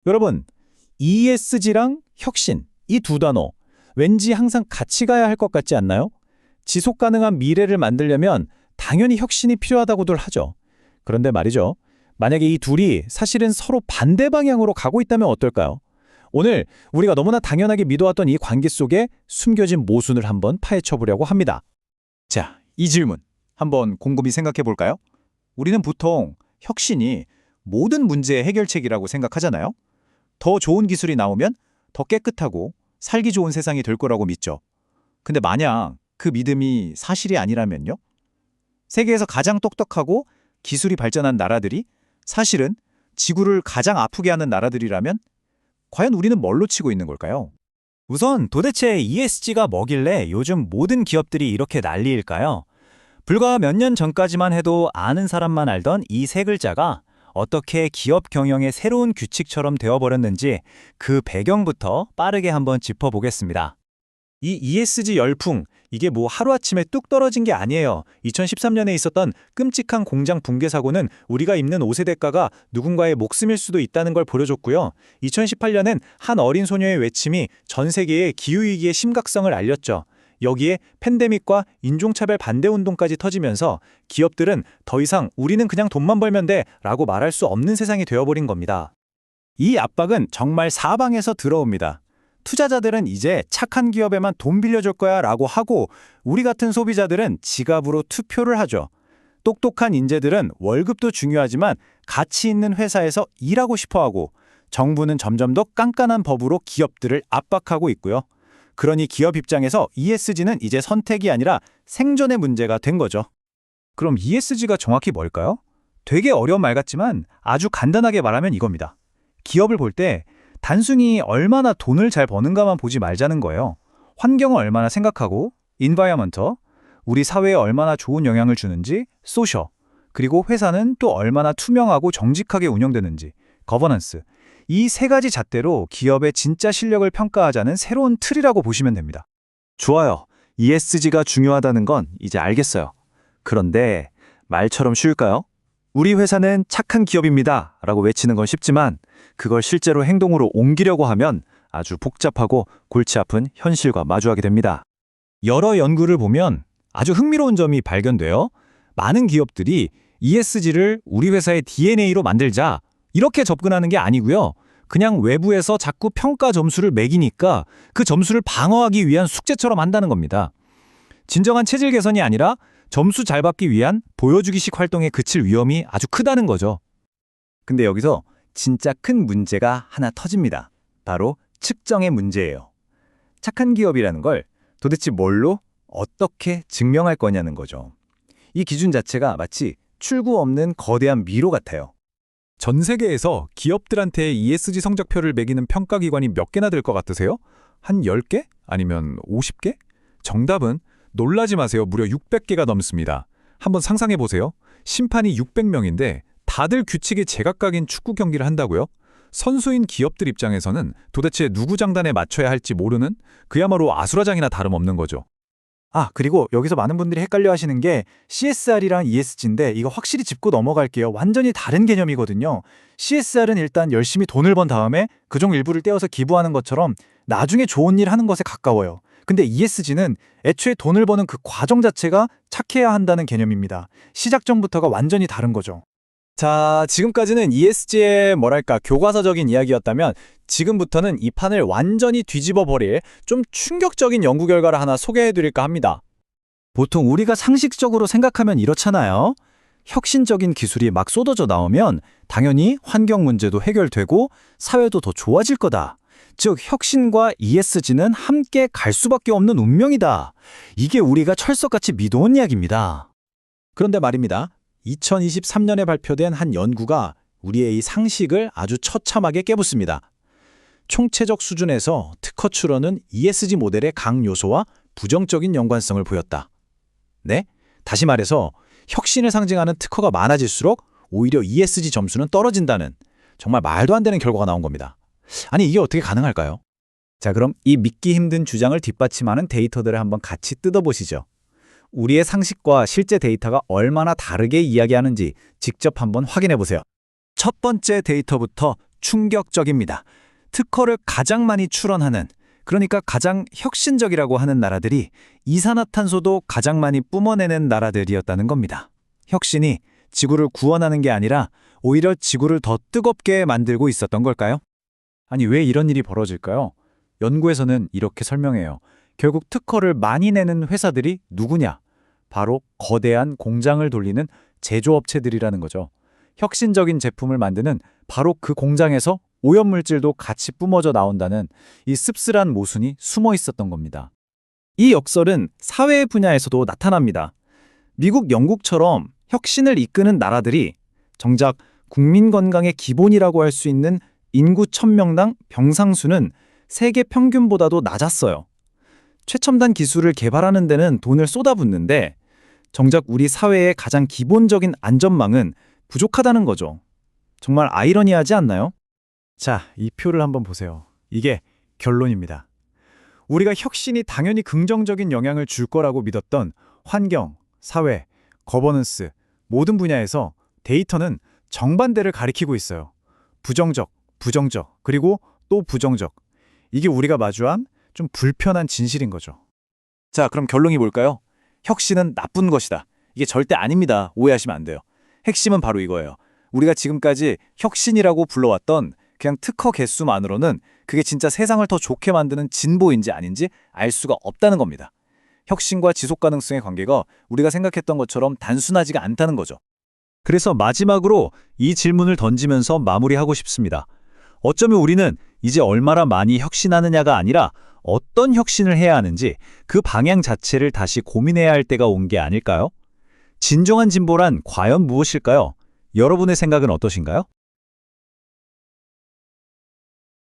여러분, ESG랑 혁신, 이 두 단어, 왠지 항상 같이 가야 할 것 같지 않나요? 지속 가능한 미래를 만들려면 당연히 혁신이 필요하다고들 하죠. 그런데 말이죠. 만약에 이 둘이 사실은 서로 반대 방향으로 가고 있다면 어떨까요? 오늘 우리가 너무나 당연하게 믿어왔던 이 관계 속에 숨겨진 모순을 한번 파헤쳐 보려고 합니다. 자, 이 질문 한번 곰곰이 생각해 볼까요? 우리는 보통 혁신이 모든 문제의 해결책이라고 생각하잖아요. 더 좋은 기술이 나오면 더 깨끗하고 살기 좋은 세상이 될 거라고 믿죠. 근데 만약 그 믿음이 사실이 아니라면요? 세계에서 가장 똑똑하고 기술이 발전한 나라들이 사실은 지구를 가장 아프게 하는 나라들이라면 과연 우리는 뭘로 치고 있는 걸까요? 우선 도대체 ESG가 뭐길래 요즘 모든 기업들이 이렇게 난리일까요? 불과 몇 년 전까지만 해도 아는 사람만 알던 이 세 글자가 어떻게 기업 경영의 새로운 규칙처럼 되어버렸는지 그 배경부터 빠르게 한번 짚어보겠습니다. 이 ESG 열풍, 이게 뭐 하루아침에 뚝 떨어진 게 아니에요. 2013년에 있었던 끔찍한 공장 붕괴 사고는 우리가 입는 옷의 대가가 누군가의 목숨일 수도 있다는 걸 보여줬고요. 2018년엔 한 어린 소녀의 외침이 전 세계에 기후위기의 심각성을 알렸죠. 여기에 팬데믹과 인종차별 반대운동까지 터지면서 기업들은 더 이상 우리는 그냥 돈만 벌면 돼 라고 말할 수 없는 세상이 되어버린 겁니다. 이 압박은 정말 사방에서 들어옵니다. 투자자들은 이제 착한 기업에만 돈 빌려줄 거야 라고 하고 우리 같은 소비자들은 지갑으로 투표를 하죠. 똑똑한 인재들은 월급도 중요하지만 가치 있는 회사에서 일하고 싶어 하고 정부는 점점 더 깐깐한 법으로 기업들을 압박하고 있고요. 그러니 기업 입장에서 ESG는 이제 선택이 아니라 생존의 문제가 된 거죠. 그럼 ESG가 정확히 뭘까요? 되게 어려운 말 같지만 아주 간단하게 말하면 이겁니다. 기업을 볼 때 단순히 얼마나 돈을 잘 버는가만 보지 말자는 거예요. 환경을 얼마나 생각하고, environment, 우리 사회에 얼마나 좋은 영향을 주는지, social, 그리고 회사는 또 얼마나 투명하고 정직하게 운영되는지, governance. 이 세 가지 잣대로 기업의 진짜 실력을 평가하자는 새로운 틀이라고 보시면 됩니다. 좋아요. ESG가 중요하다는 건 이제 알겠어요. 그런데 말처럼 쉬울까요? 우리 회사는 착한 기업입니다 라고 외치는 건 쉽지만 그걸 실제로 행동으로 옮기려고 하면 아주 복잡하고 골치 아픈 현실과 마주하게 됩니다. 여러 연구를 보면 아주 흥미로운 점이 발견돼요. 많은 기업들이 ESG를 우리 회사의 DNA로 만들자 이렇게 접근하는 게 아니고요. 그냥 외부에서 자꾸 평가 점수를 매기니까 그 점수를 방어하기 위한 숙제처럼 한다는 겁니다. 진정한 체질 개선이 아니라 점수 잘 받기 위한 보여주기식 활동에 그칠 위험이 아주 크다는 거죠. 근데 여기서 진짜 큰 문제가 하나 터집니다. 바로 측정의 문제예요. 착한 기업이라는 걸 도대체 뭘로 어떻게 증명할 거냐는 거죠. 이 기준 자체가 마치 출구 없는 거대한 미로 같아요. 전 세계에서 기업들한테 ESG 성적표를 매기는 평가기관이 몇 개나 될 것 같으세요? 한 10개? 아니면 50개? 정답은 놀라지 마세요. 무려 600개가 넘습니다. 한번 상상해보세요. 심판이 600명인데 다들 규칙에 제각각인 축구 경기를 한다고요? 선수인 기업들 입장에서는 도대체 누구 장단에 맞춰야 할지 모르는 그야말로 아수라장이나 다름없는 거죠. 그리고 여기서 많은 분들이 헷갈려 하시는 게 CSR이랑 ESG인데 이거 확실히 짚고 넘어갈게요. 완전히 다른 개념이거든요. CSR은 일단 열심히 돈을 번 다음에 그중 일부를 떼어서 기부하는 것처럼 나중에 좋은 일 하는 것에 가까워요. 근데 ESG는 애초에 돈을 버는 그 과정 자체가 착해야 한다는 개념입니다. 시작 전부터가 완전히 다른 거죠. 자, 지금까지는 ESG의 교과서적인 이야기였다면 지금부터는 이 판을 완전히 뒤집어 버릴 좀 충격적인 연구 결과를 하나 소개해 드릴까 합니다. 보통 우리가 상식적으로 생각하면 이렇잖아요. 혁신적인 기술이 막 쏟아져 나오면 당연히 환경 문제도 해결되고 사회도 더 좋아질 거다. 즉, 혁신과 ESG는 함께 갈 수밖에 없는 운명이다. 이게 우리가 철석같이 믿어온 이야기입니다. 그런데 말입니다. 2023년에 발표된 한 연구가 우리의 이 상식을 아주 처참하게 깨부숩니다. 총체적 수준에서 특허 출원은 ESG 모델의 강 요소와 부정적인 연관성을 보였다. 네? 다시 말해서 혁신을 상징하는 특허가 많아질수록 오히려 ESG 점수는 떨어진다는 정말 말도 안 되는 결과가 나온 겁니다. 아니, 이게 어떻게 가능할까요? 자, 그럼 이 믿기 힘든 주장을 뒷받침하는 데이터들을 한번 같이 뜯어보시죠. 우리의 상식과 실제 데이터가 얼마나 다르게 이야기하는지 직접 한번 확인해 보세요. 첫 번째 데이터부터 충격적입니다. 특허를 가장 많이 출원하는, 그러니까 가장 혁신적이라고 하는 나라들이 이산화탄소도 가장 많이 뿜어내는 나라들이었다는 겁니다. 혁신이 지구를 구원하는 게 아니라 오히려 지구를 더 뜨겁게 만들고 있었던 걸까요? 아니, 왜 이런 일이 벌어질까요? 연구에서는 이렇게 설명해요. 결국 특허를 많이 내는 회사들이 누구냐? 바로 거대한 공장을 돌리는 제조업체들이라는 거죠. 혁신적인 제품을 만드는 바로 그 공장에서 오염물질도 같이 뿜어져 나온다는 이 씁쓸한 모순이 숨어 있었던 겁니다. 이 역설은 사회 분야에서도 나타납니다. 미국, 영국처럼 혁신을 이끄는 나라들이 정작 국민 건강의 기본이라고 할 수 있는 인구 1000명당 병상수는 세계 평균보다도 낮았어요. 최첨단 기술을 개발하는 데는 돈을 쏟아붓는데 정작 우리 사회의 가장 기본적인 안전망은 부족하다는 거죠. 정말 아이러니하지 않나요? 자, 이 표를 한번 보세요. 이게 결론입니다. 우리가 혁신이 당연히 긍정적인 영향을 줄 거라고 믿었던 환경, 사회, 거버넌스 모든 분야에서 데이터는 정반대를 가리키고 있어요. 부정적, 그리고 또 부정적. 이게 우리가 마주한 좀 불편한 진실인 거죠. 자, 그럼 결론이 뭘까요? 혁신은 나쁜 것이다. 이게 절대 아닙니다. 오해하시면 안 돼요. 핵심은 바로 이거예요. 우리가 지금까지 혁신이라고 불러왔던 그냥 특허 개수만으로는 그게 진짜 세상을 더 좋게 만드는 진보인지 아닌지 알 수가 없다는 겁니다. 혁신과 지속 가능성의 관계가 우리가 생각했던 것처럼 단순하지가 않다는 거죠. 그래서 마지막으로 이 질문을 던지면서 마무리하고 싶습니다. 어쩌면 우리는 이제 얼마나 많이 혁신하느냐가 아니라 어떤 혁신을 해야 하는지 그 방향 자체를 다시 고민해야 할 때가 온 게 아닐까요? 진정한 진보란 과연 무엇일까요? 여러분의 생각은 어떠신가요?